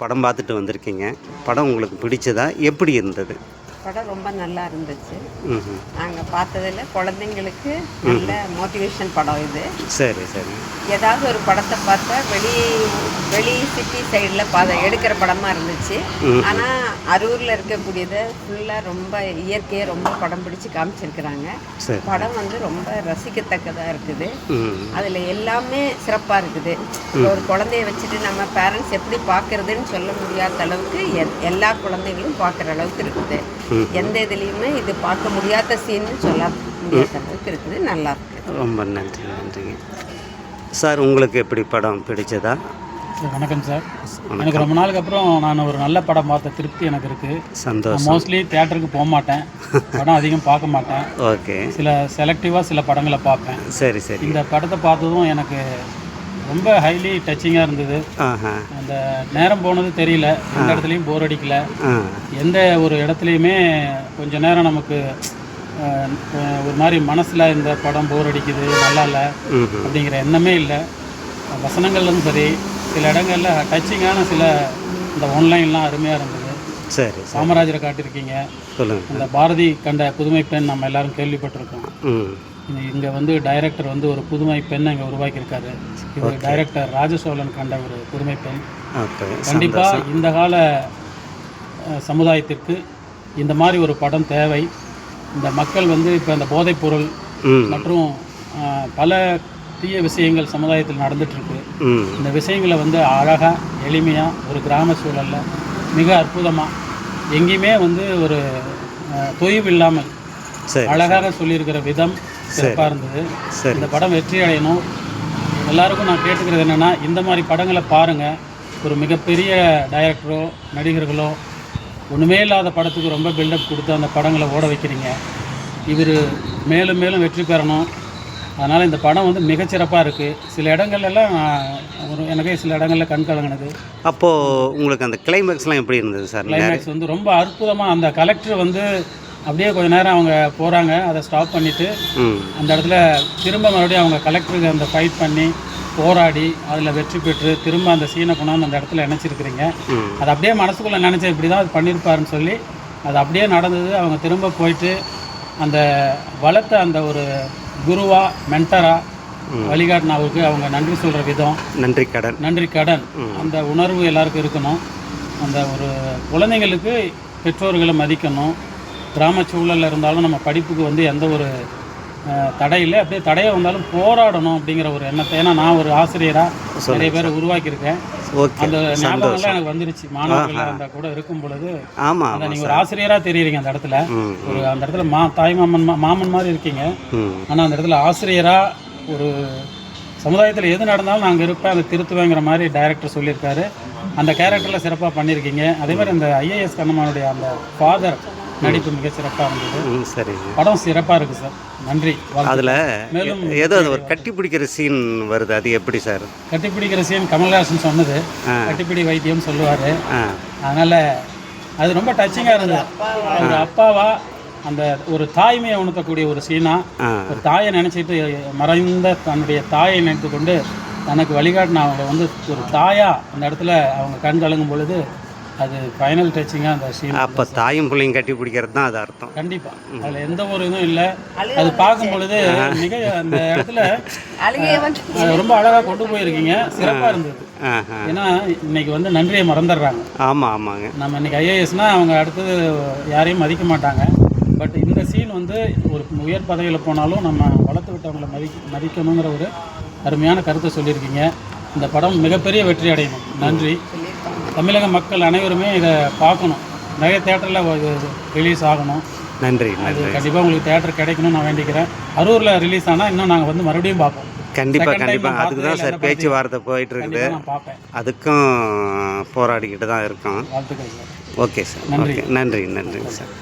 படம் பார்த்துட்டு வந்திருக்கீங்க. படம் உங்களுக்கு பிடிச்சதா? எப்படி இருந்தது? படம் ரொம்ப நல்லா இருந்துச்சு. ம்ஹ்ம். நாங்கள் பார்த்ததில் குழந்தைங்களுக்கு நல்ல மோட்டிவேஷன் படம் இது. சரி, சரி. ஏதாவது ஒரு படத்தை பார்த்தா வெளி சிட்டி சைடில் எடுக்கிற படமாக இருந்துச்சு. ஆனால் அரூரில் இருக்கக்கூடியதை ஃபுல்லாக ரொம்ப இயற்கையை ரொம்ப படம் பிடிச்சி காமிச்சிருக்கிறாங்க. சரி. படம் வந்து ரொம்ப ரசிக்கத்தக்கதாக இருக்குது. ம். அதில் எல்லாமே சிறப்பாக இருக்குது. ஒரு குழந்தைய வச்சுட்டு நம்ம பேரண்ட்ஸ் எப்படி பார்க்குறதுன்னு சொல்ல முடியாத அளவுக்கு எல்லா குழந்தைகளும் பார்க்குற அளவுக்கு இருக்குது. எந்த இதுலேயுமே இது பார்க்க முடியாத சீன்னு சொல்ல முடியாத அளவுக்கு இருக்குது. நல்லா இருக்குது. ரொம்ப நன்றிங்க. சார், உங்களுக்கு எப்படி படம் பிடிச்சதா? சார் வணக்கம் சார். எனக்கு ரொம்ப நாளுக்கு அப்புறம் நான் ஒரு நல்ல படம் பார்த்த திருப்தி எனக்கு இருக்குது. சந்தோஷம். மோஸ்ட்லி தியேட்டருக்கு போக மாட்டேன், படம் அதிகம் பார்க்க மாட்டேன். ஓகே. செலக்டிவாக சில படங்களை பார்ப்பேன். சரி, சரி. இந்த படத்தை பார்த்ததும் எனக்கு ரொம்ப ஹைலி டச்சிங்காக இருந்தது. அந்த நேரம் போனது தெரியல, எந்த இடத்துலையும் போர் அடிக்கல. எந்த ஒரு இடத்துலையுமே கொஞ்ச நேரம் நமக்கு ஒரு மாதிரி மனசில் இந்த படம் போர் அடிக்குது, நல்லா இல்லை அப்படிங்கிற எண்ணமே இல்லை. வசனங்கள்லும் சரி, சில இடங்களில் டச்சிங்கான சில இந்த ஒன்லைன்லாம் அருமையாக இருந்தது. சரி. காமராஜரை காட்டியிருக்கீங்க. சொல்லுங்கள். இந்த பாரதி கண்ட புதுமை பெண் நம்ம எல்லாரும் கேள்விப்பட்டிருக்கோம். இங்கே வந்து டைரக்டர் வந்து ஒரு புதுமை பெண்ணை இங்கே உருவாக்கியிருக்காரு. இவர் டைரக்டர் ராஜசோழன் கண்ட ஒரு புதுமை பெண். கண்டிப்பாக இந்த கால சமுதாயத்திற்கு இந்த மாதிரி ஒரு படம் தேவை. இந்த மக்கள் வந்து இப்போ இந்த போதைப்பொருள் மற்றும் பல தீய விஷயங்கள் சமுதாயத்தில் நடந்துகிட்ருக்கு. இந்த விஷயங்களை வந்து அழகாக எளிமையாக ஒரு கிராம சூழலில் மிக அற்புதமாக எங்கேயுமே வந்து ஒரு தொய்வு இல்லாமல் அழகாக சொல்லியிருக்கிற விதம் சிறப்பாக இருந்தது. இந்த படம் வெற்றி அடையணும். எல்லாருக்கும் நான் கேட்டுக்கிறது என்னென்னா, இந்த மாதிரி படங்களை பாருங்கள். ஒரு மிகப்பெரிய டைரக்டரோ நடிகர்களோ ஒன்றுமே இல்லாத படத்துக்கு ரொம்ப பில்டப் கொடுத்து அந்த படங்களை ஓட வைக்கிறீங்க. இவர் மேலும் மேலும் வெற்றி பெறணும். அதனால் இந்த படம் வந்து மிகச்சிறப்பாக இருக்குது. சில இடங்கள்லாம் எனக்கே சில இடங்களில் கண் கலங்கினது. அப்போது உங்களுக்கு அந்த கிளைமேக்ஸ்லாம் எப்படி இருந்தது சார்? கிளைமேக்ஸ் வந்து ரொம்ப அற்புதமாக, அந்த கலெக்டர் வந்து அப்படியே கொஞ்ச நேரம் அவங்க போகிறாங்க, அதை ஸ்டாப் பண்ணிவிட்டு அந்த இடத்துல திரும்ப மறுபடியும் அவங்க கலெக்டருக்கு அந்த ஃபைட் பண்ணி போராடி அதில் வெற்றி பெற்று திரும்ப அந்த சீனை கொண்டாந்து அந்த இடத்துல நினச்சிருக்கிறீங்க. அது அப்படியே மனசுக்குள்ளே நினச்சேன், இப்படி தான் அது பண்ணியிருப்பாருன்னு சொல்லி அது அப்படியே நடந்தது. அவங்க திரும்ப போயிட்டு அந்த வளர்த்த அந்த ஒரு குருவா மென்டரா வழிகாட்டினாவுக்கு அவங்க நன்றி சொல்கிற விதம், நன்றி கடன் அந்த உணர்வு எல்லாருக்கும் இருக்கணும். அந்த ஒரு குழந்தைங்களுக்கு பெற்றோர்களை மதிக்கணும். கிராம சூழலில் இருந்தாலும் நம்ம படிப்புக்கு வந்து எந்த ஒரு தடையில்லை, அப்படியே தடையை வந்தாலும் போராடணும் அப்படிங்கிற ஒரு எண்ணத்தை. ஏன்னா நான் ஒரு ஆசிரியராக நிறைய பேரை உருவாக்கியிருக்கேன். அந்த ஞாபகம்லாம் எனக்கு வந்துருச்சு. மாணவர்கள் அந்த கூட இருக்கும் பொழுது அந்த நீங்கள் ஒரு ஆசிரியராக தெரியுறீங்க அந்த இடத்துல. ஒரு அந்த இடத்துல தாய் மாமன் மாதிரி இருக்கீங்க. ஆனால் அந்த இடத்துல ஆசிரியராக ஒரு சமுதாயத்தில் எது நடந்தாலும் நாங்கள் இருப்பேன், அதை திருத்துவேங்கிற மாதிரி டைரக்டர் சொல்லியிருக்காரு. அந்த கேரக்டரில் சிறப்பாக பண்ணியிருக்கீங்க. அதே மாதிரி அந்த ஐஏஎஸ் கண்ணம்மானுடைய அந்த ஃபாதர் நடிப்பு மிக சிறப்பாக இருந்தது. சரி, படம் சிறப்பாக இருக்குது சார். நன்றி. அதில் மேலும் ஏதோ ஒரு கட்டி பிடிக்கிற சீன் வருது, அது எப்படி சார்? கட்டி பிடிக்கிற சீன் கமல்ஹாசன் சொன்னது, கட்டிப்பிடி வைத்தியம் சொல்லுவார். அதனால் அது ரொம்ப டச்சிங்காக இருந்தது. ஒரு அப்பாவா அந்த ஒரு தாய்மையை உணர்த்தக்கூடிய ஒரு சீனாக, ஒரு தாயை நினச்சிட்டு மறைந்த தன்னுடைய தாயை நினைத்து கொண்டு தனக்கு வழிகாட்டின அவங்க வந்து ஒரு தாயாக அந்த இடத்துல அவங்க கண் கலங்கும் பொழுது அது ஃபைனல் டச்சிங்காக அந்த சீன். அப்போ தாயும் பிள்ளையும் கட்டி பிடிக்கிறது தான் அது அர்த்தம். கண்டிப்பாக அதில் எந்த ஒரு இதுவும் இல்லை. அது பார்க்கும் பொழுது மிக அந்த இடத்துல ரொம்ப அழகாக கொண்டு போயிருக்கீங்க. சிறப்பாக இருந்தது. ஏன்னா இன்னைக்கு வந்து நன்றியை மறந்துடுறாங்க. ஆமாங்க. நம்ம இன்னைக்கு ஐஏஎஸ்னால் அவங்க அடுத்தது யாரையும் மதிக்க மாட்டாங்க. பட் இந்த சீன் வந்து ஒரு உயர் பதவியில் போனாலும் நம்ம வளர்த்து விட்டவங்களை மதிக்கணுங்கிற ஒரு அருமையான கருத்தை சொல்லியிருக்கீங்க. இந்த படம் மிகப்பெரிய வெற்றி அடையணும். நன்றி. தமிழக மக்கள் அனைவருமே இதை பார்க்கணும். நிறைய தேட்டரில் ரிலீஸ் ஆகணும். நன்றி. அது கண்டிப்பாக உங்களுக்கு தேட்டர் கிடைக்கணும்னு நான் வேண்டிக்கிறேன். அரூரில் ரிலீஸ் ஆனால் இன்னும் நாங்கள் வந்து மறுபடியும் பார்ப்போம். கண்டிப்பாக அதுக்கு தான் சார் பேச்சுவார்த்தை போயிட்டு இருக்குது. பார்ப்பேன். அதுக்கும் போராடிக்கிட்டு தான் இருக்கோம். வாழ்த்துக்கள் சார். Okay sir. நன்றி சார்.